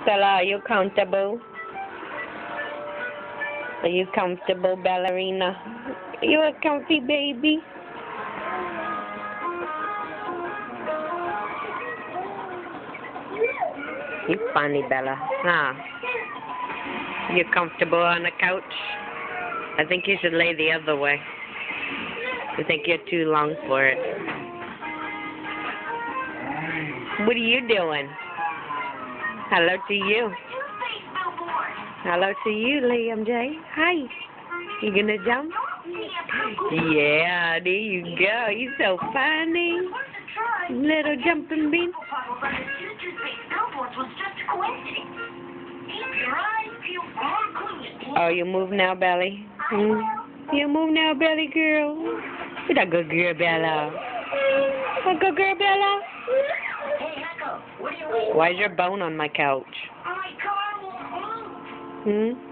Bella, are you comfortable? Are you comfortable, ballerina? You a comfy baby? You funny, Bella. Huh? You comfortable on the couch? I think you should lay the other way. I think you're too long for it. What are you doing? Hello to you. Hello to you, Liam J. Hi. You gonna jump? Yeah, there you go. You're so funny. Little jumping bean. Oh, you move now, Belly? You move now, Belly girl? You're a good girl, Bella. A good girl, Bella? Why's your bone on my couch? Hmm?